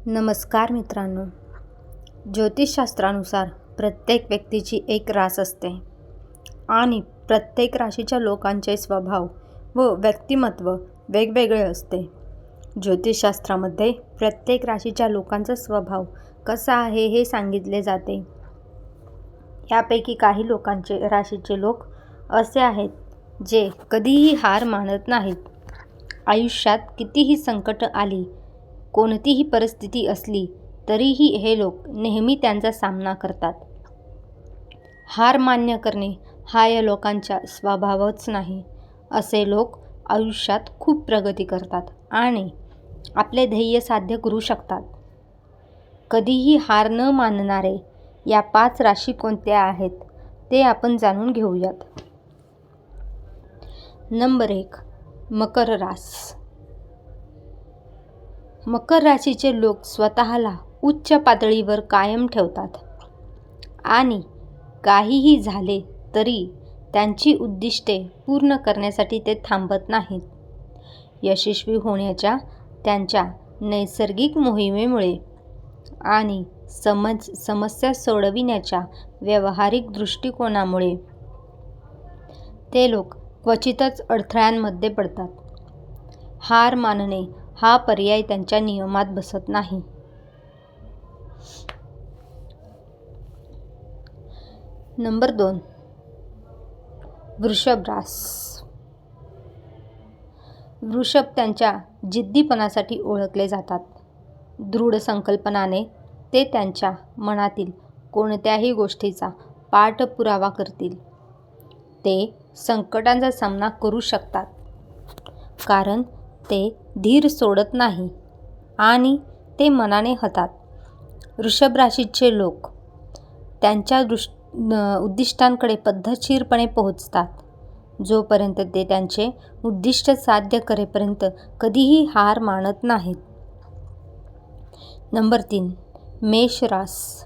नमस्कार मित्रांनो. ज्योतिषशास्त्रानुसार प्रत्येक व्यक्तीची एक रास असते आणि प्रत्येक राशीच्या लोकांचे स्वभाव व व्यक्तिमत्व वेगवेगळे असते. ज्योतिषशास्त्रामध्ये प्रत्येक राशीच्या लोकांचा स्वभाव कसा आहे हे सांगितले जाते. यापैकी काही राशीचे लोक असे आहेत जे कधीही हार मानत नाहीत. आयुष्यात कितीही संकट आली, कोणतीही परिस्थिती असली तरीही हे लोक नेहमी त्यांचा सामना करतात. हार मान्य करणे हा या लोकांचा स्वभावच नाही. असे लोक आयुष्यात खूप प्रगती करतात आणि आपले ध्येय साध्य करू शकतात. कधीही हार न मानणारे या 5 राशी कोणत्या आहेत ते आपण जाणून घेऊयात. नंबर 1. मकर रास. मकर राशीचे लोक स्वतःला उच्च पातळीवर कायम ठेवतात आणि काहीही झाले तरी त्यांची उद्दिष्टे पूर्ण करण्यासाठी ते थांबत नाहीत. यशस्वी होण्याच्या त्यांच्या नैसर्गिक मोहिमेमुळे आणि समस्या सोडविण्याच्या व्यावहारिक दृष्टिकोनामुळे ते लोक क्वचितच अडथळ्यांमध्ये पडतात. हार मानणे हा पर्याय त्यांच्या नियमात बसत नाही. नंबर 2. वृषभ रास. वृषभ त्यांच्या जिद्दीपणासाठी ओळखले जातात. दृढ संकल्पनाने ते त्यांच्या मनातील कोणत्याही गोष्टीचा पाठपुरावा करतील. ते संकटांचा सामना करू शकतात कारण ते धीर सोडत नाही आणि ते मनाने हतात. वृषभ राशीचे लोक त्यांच्या उद्दिष्टांकडे पद्धतशीरपणे पोहोचतात. जोपर्यंत ते त्यांचे उद्दिष्ट साध्य करेपर्यंत कधीही हार मानत नाहीत. नंबर 3. मेष रास.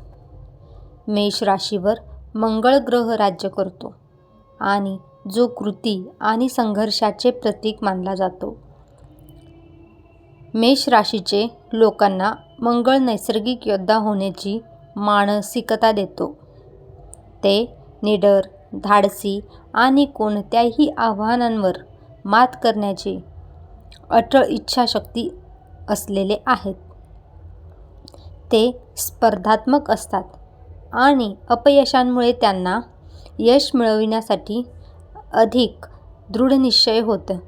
मेष राशीवर मंगळ ग्रह राज्य करतो आणि जो कृती आणि संघर्षाचे प्रतीक मानला जातो. मेष राशीचे लोकांना मंगळ नैसर्गिक योद्धा होण्याची मानसिकता देतो. ते निडर, धाडसी आणि कोणत्याही आव्हानांवर मात करण्याची अटळ इच्छाशक्ती असलेले आहेत. ते स्पर्धात्मक असतात आणि अपयशांमुळे त्यांना यश मिळविण्यासाठी अधिक दृढनिश्चय होतो.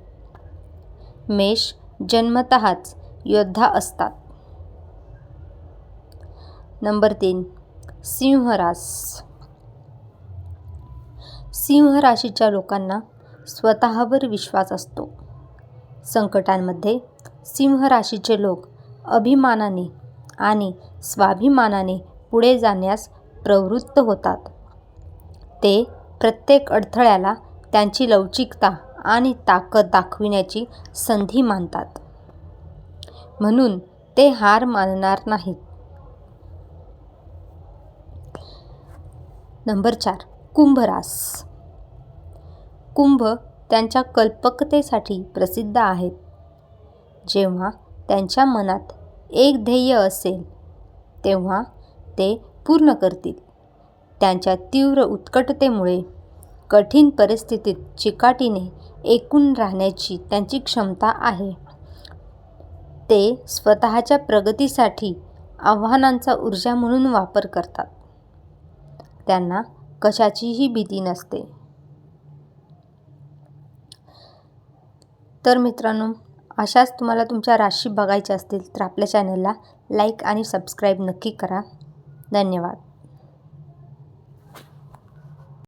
मेष जन्मतःच योद्धा असतात. नंबर 3. सिंह रास. सिंह राशीच्या लोकांना स्वतःवर विश्वास असतो. संकटांमध्ये सिंह राशीचे लोक अभिमानाने आणि स्वाभिमानाने पुढे जाण्यास प्रवृत्त होतात. ते प्रत्येक अडथळ्याला त्यांची लवचिकता आणि ताकद दाखविण्याची संधी मानतात. म्हणून ते हार मानणार नाहीत. नंबर 4. कुंभ रास. कुंभ त्यांच्या कल्पकतेसाठी प्रसिद्ध आहेत. जेव्हा त्यांच्या मनात एक ध्येय असेल तेव्हा ते पूर्ण करतील. त्यांच्या तीव्र उत्कटतेमुळे कठीण परिस्थितीत चिकाटीने एकून राहण्याची त्यांची क्षमता आहे. ते स्वतःच्या प्रगतीसाठी आव्हानांचा ऊर्जा म्हणून वापर करतात. त्यांना कशाचीही भीती नसते. तर मित्रांनो, अशाच तुम्हाला तुमच्या राशी बघायच्या असतील तर आपल्या चॅनलला लाईक आणि सबस्क्राईब नक्की करा. धन्यवाद.